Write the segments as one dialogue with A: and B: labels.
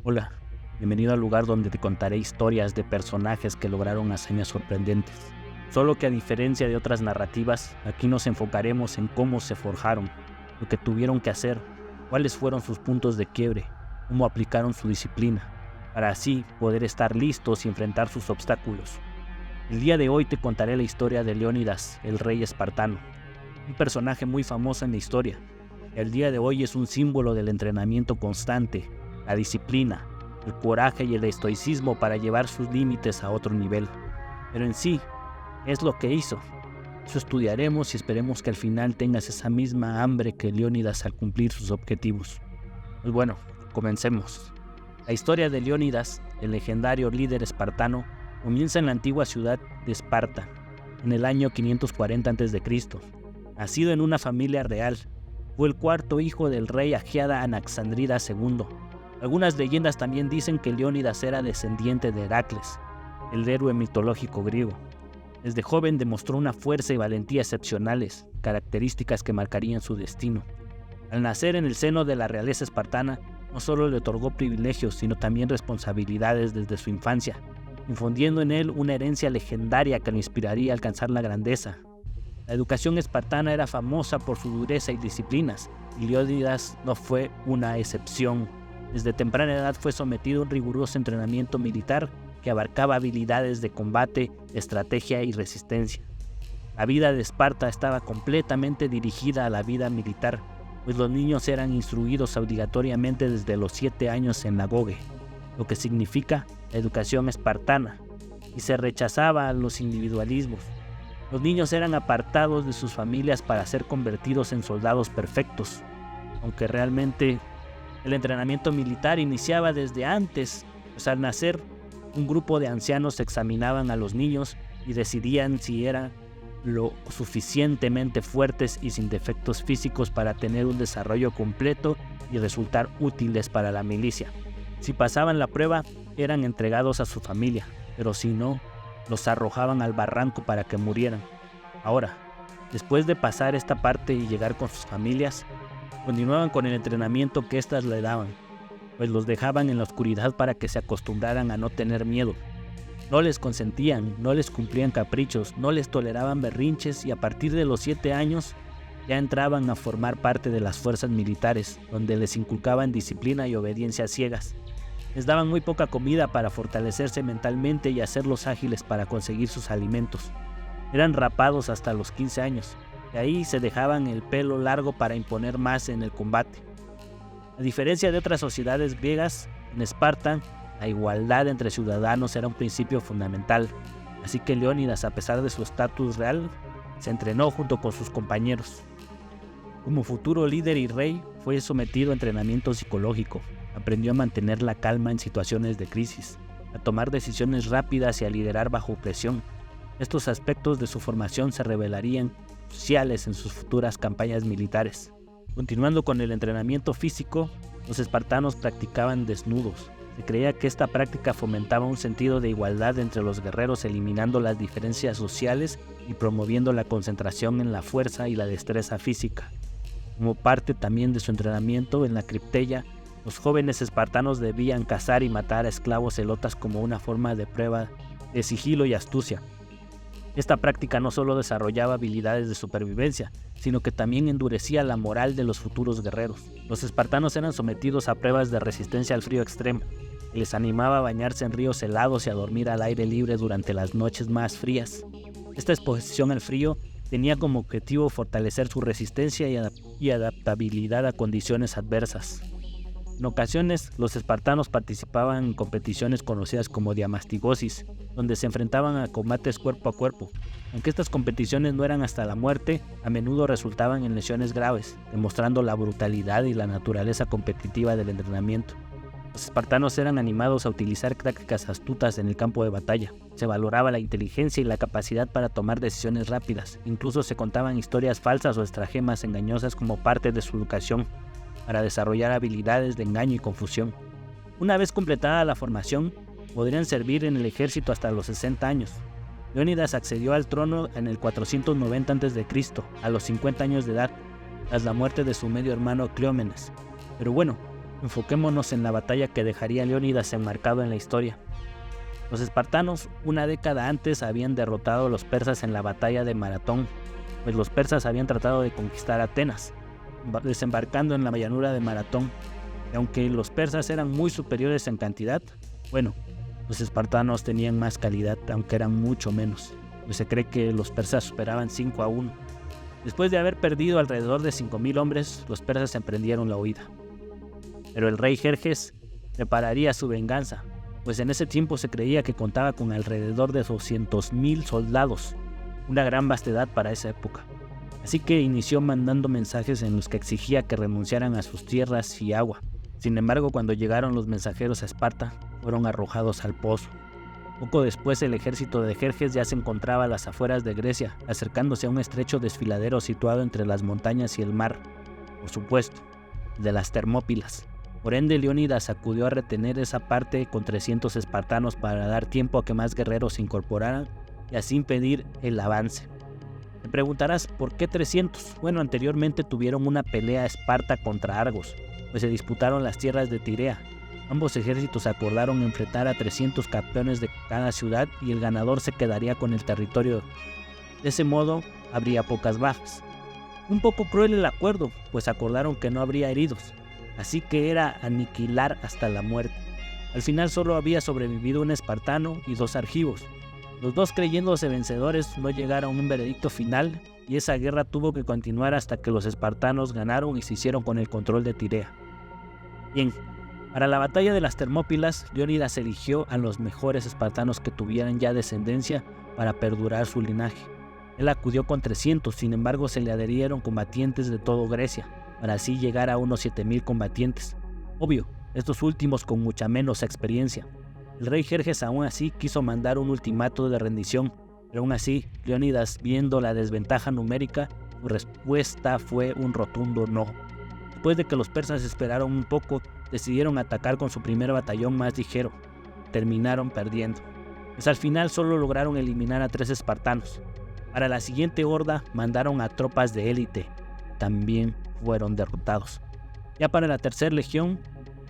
A: Hola, bienvenido al lugar donde te contaré historias de personajes que lograron hazañas sorprendentes. Solo que a diferencia de otras narrativas, aquí nos enfocaremos en cómo se forjaron, lo que tuvieron que hacer, cuáles fueron sus puntos de quiebre, cómo aplicaron su disciplina, para así poder estar listos y enfrentar sus obstáculos. El día de hoy te contaré la historia de Leónidas, el rey espartano, un personaje muy famoso en la historia, que al día de hoy es un símbolo del entrenamiento constante, la disciplina, el coraje y el estoicismo para llevar sus límites a otro nivel. Pero en sí, ¿qué es lo que hizo? Eso estudiaremos y esperemos que al final tengas esa misma hambre que Leónidas al cumplir sus objetivos. Pues bueno, comencemos. La historia de Leónidas, el legendario líder espartano, comienza en la antigua ciudad de Esparta, en el año 540 a.C. Nacido en una familia real, fue el cuarto hijo del rey Agiada Anaxandrida II. Algunas leyendas también dicen que Leónidas era descendiente de Heracles, el héroe mitológico griego. Desde joven demostró una fuerza y valentía excepcionales, características que marcarían su destino. Al nacer en el seno de la realeza espartana, no solo le otorgó privilegios, sino también responsabilidades desde su infancia, infundiendo en él una herencia legendaria que lo inspiraría a alcanzar la grandeza. La educación espartana era famosa por su dureza y disciplinas, y Leónidas no fue una excepción. Desde temprana edad fue sometido a un riguroso entrenamiento militar que abarcaba habilidades de combate, estrategia y resistencia. La vida de Esparta estaba completamente dirigida a la vida militar, pues los niños eran instruidos obligatoriamente desde los 7 años en la Goge, lo que significa la educación espartana, y se rechazaba a los individualismos. Los niños eran apartados de sus familias para ser convertidos en soldados perfectos, aunque realmente el entrenamiento militar iniciaba desde antes, pues al nacer, un grupo de ancianos examinaban a los niños y decidían si eran lo suficientemente fuertes y sin defectos físicos para tener un desarrollo completo y resultar útiles para la milicia. Si pasaban la prueba, eran entregados a su familia, pero si no, los arrojaban al barranco para que murieran. Ahora, después de pasar esta parte y llegar con sus familias, continuaban con el entrenamiento que éstas le daban, pues los dejaban en la oscuridad para que se acostumbraran a no tener miedo. No les consentían, no les cumplían caprichos, no les toleraban berrinches y a partir de los 7 años ya entraban a formar parte de las fuerzas militares, donde les inculcaban disciplina y obediencia ciegas. Les daban muy poca comida para fortalecerse mentalmente y hacerlos ágiles para conseguir sus alimentos. Eran rapados hasta los 15 años. De ahí se dejaban el pelo largo para imponer más en el combate. A diferencia de otras sociedades griegas, en Esparta, la igualdad entre ciudadanos era un principio fundamental, así que Leónidas, a pesar de su estatus real, se entrenó junto con sus compañeros. Como futuro líder y rey, fue sometido a entrenamiento psicológico, aprendió a mantener la calma en situaciones de crisis, a tomar decisiones rápidas y a liderar bajo presión. Estos aspectos de su formación se revelarían cruciales en sus futuras campañas militares. Continuando con el entrenamiento físico, los espartanos practicaban desnudos. Se creía que esta práctica fomentaba un sentido de igualdad entre los guerreros, eliminando las diferencias sociales y promoviendo la concentración en la fuerza y la destreza física. Como parte también de su entrenamiento en la cripteia, los jóvenes espartanos debían cazar y matar a esclavos celotas como una forma de prueba de sigilo y astucia. Esta práctica no solo desarrollaba habilidades de supervivencia, sino que también endurecía la moral de los futuros guerreros. Los espartanos eran sometidos a pruebas de resistencia al frío extremo, y les animaba a bañarse en ríos helados y a dormir al aire libre durante las noches más frías. Esta exposición al frío tenía como objetivo fortalecer su resistencia y adaptabilidad a condiciones adversas. En ocasiones, los espartanos participaban en competiciones conocidas como diamastigosis, donde se enfrentaban a combates cuerpo a cuerpo. Aunque estas competiciones no eran hasta la muerte, a menudo resultaban en lesiones graves, demostrando la brutalidad y la naturaleza competitiva del entrenamiento. Los espartanos eran animados a utilizar tácticas astutas en el campo de batalla. Se valoraba la inteligencia y la capacidad para tomar decisiones rápidas. Incluso se contaban historias falsas o estratagemas engañosas como parte de su educación, para desarrollar habilidades de engaño y confusión. Una vez completada la formación, podrían servir en el ejército hasta los 60 años. Leónidas accedió al trono en el 490 a.C., a los 50 años de edad, tras la muerte de su medio hermano Cleómenes. Pero bueno, Enfoquémonos en la batalla que dejaría a Leónidas enmarcado en la historia. Los espartanos, una década antes, habían derrotado a los persas en la batalla de Maratón, pues los persas habían tratado de conquistar Atenas, desembarcando en la llanura de Maratón. Y aunque los persas eran muy superiores en cantidad, los espartanos tenían más calidad, aunque eran mucho menos, pues se cree que los persas superaban 5-1. Después de haber perdido alrededor de 5.000 hombres, los persas emprendieron la huida. Pero el rey Jerjes prepararía su venganza, pues en ese tiempo se creía que contaba con alrededor de 200.000 soldados, una gran vastedad para esa época. Así que inició mandando mensajes en los que exigía que renunciaran a sus tierras y agua. Sin embargo, cuando llegaron los mensajeros a Esparta, fueron arrojados al pozo. Poco después, el ejército de Jerjes ya se encontraba a las afueras de Grecia, acercándose a un estrecho desfiladero situado entre las montañas y el mar, por supuesto, de las Termópilas. Por ende, Leónidas acudió a retener esa parte con 300 espartanos para dar tiempo a que más guerreros se incorporaran y así impedir el avance. Me preguntarás, ¿por qué 300? Anteriormente tuvieron una pelea Esparta contra Argos, pues se disputaron las tierras de Tirea. Ambos ejércitos acordaron enfrentar a 300 campeones de cada ciudad y el ganador se quedaría con el territorio. De ese modo, habría pocas bajas. Un poco cruel el acuerdo, pues acordaron que no habría heridos, así que era aniquilar hasta la muerte. Al final solo había sobrevivido un espartano y 2 argivos. Los 2, creyéndose vencedores, no llegaron a un veredicto final y esa guerra tuvo que continuar hasta que los espartanos ganaron y se hicieron con el control de Tirea. Bien, para la batalla de las Termópilas, Leónidas eligió a los mejores espartanos que tuvieran ya descendencia para perdurar su linaje. Él acudió con 300, sin embargo se le adherieron combatientes de toda Grecia, para así llegar a unos 7.000 combatientes. Obvio, estos últimos con mucha menos experiencia. El rey Jerjes aún así quiso mandar un ultimato de rendición, pero aún así, Leónidas, viendo la desventaja numérica, su respuesta fue un rotundo no. Después de que los persas esperaron un poco, decidieron atacar con su primer batallón más ligero. Terminaron perdiendo, pues al final solo lograron eliminar a 3 espartanos. Para la siguiente horda mandaron a tropas de élite, también fueron derrotados. Ya para la tercera legión,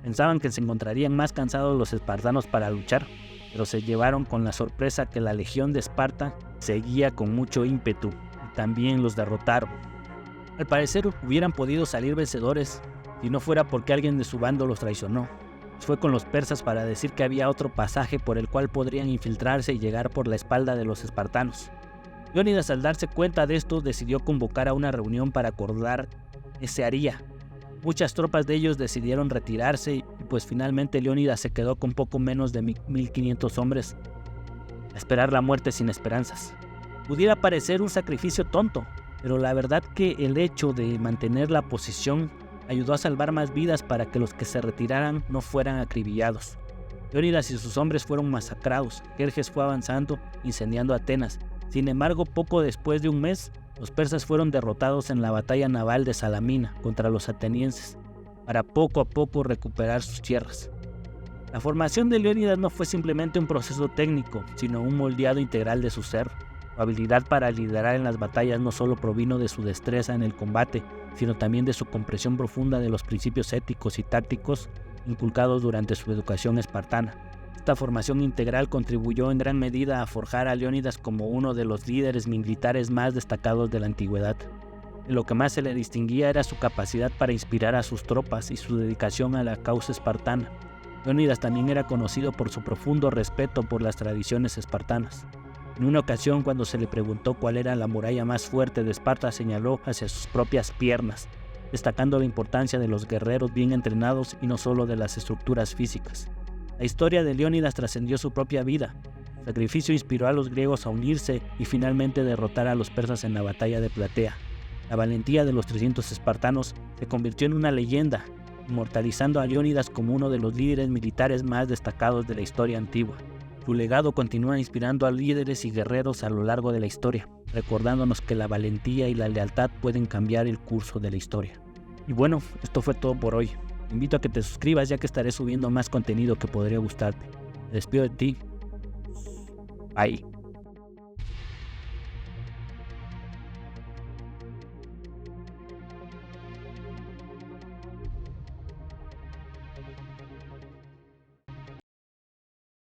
A: pensaban que se encontrarían más cansados los espartanos para luchar, pero se llevaron con la sorpresa que la legión de Esparta seguía con mucho ímpetu y también los derrotaron. Al parecer hubieran podido salir vencedores si no fuera porque alguien de su bando los traicionó. Fue con los persas para decir que había otro pasaje por el cual podrían infiltrarse y llegar por la espalda de los espartanos. Leónidas, al darse cuenta de esto, decidió convocar a una reunión para acordar qué se haría. Muchas tropas de ellos decidieron retirarse y pues finalmente Leónidas se quedó con poco menos de 1.500 hombres a esperar la muerte sin esperanzas. Pudiera parecer un sacrificio tonto, pero la verdad que el hecho de mantener la posición ayudó a salvar más vidas para que los que se retiraran no fueran acribillados. Leónidas y sus hombres fueron masacrados. Jerjes fue avanzando, incendiando Atenas. Sin embargo, poco después de un mes, los persas fueron derrotados en la batalla naval de Salamina contra los atenienses, para poco a poco recuperar sus tierras. La formación de Leónidas no fue simplemente un proceso técnico, sino un moldeado integral de su ser. Su habilidad para liderar en las batallas no solo provino de su destreza en el combate, sino también de su comprensión profunda de los principios éticos y tácticos inculcados durante su educación espartana. Esta formación integral contribuyó en gran medida a forjar a Leónidas como uno de los líderes militares más destacados de la antigüedad. Lo que más se le distinguía era su capacidad para inspirar a sus tropas y su dedicación a la causa espartana. Leónidas también era conocido por su profundo respeto por las tradiciones espartanas. En una ocasión, cuando se le preguntó cuál era la muralla más fuerte de Esparta, señaló hacia sus propias piernas, destacando la importancia de los guerreros bien entrenados y no solo de las estructuras físicas. La historia de Leónidas trascendió su propia vida. Su sacrificio inspiró a los griegos a unirse y finalmente derrotar a los persas en la batalla de Platea. La valentía de los 300 espartanos se convirtió en una leyenda, inmortalizando a Leónidas como uno de los líderes militares más destacados de la historia antigua. Su legado continúa inspirando a líderes y guerreros a lo largo de la historia, recordándonos que la valentía y la lealtad pueden cambiar el curso de la historia. Y bueno, esto fue todo por hoy. Te invito a que te suscribas, ya que estaré subiendo más contenido que podría gustarte. Me despido de ti. Bye.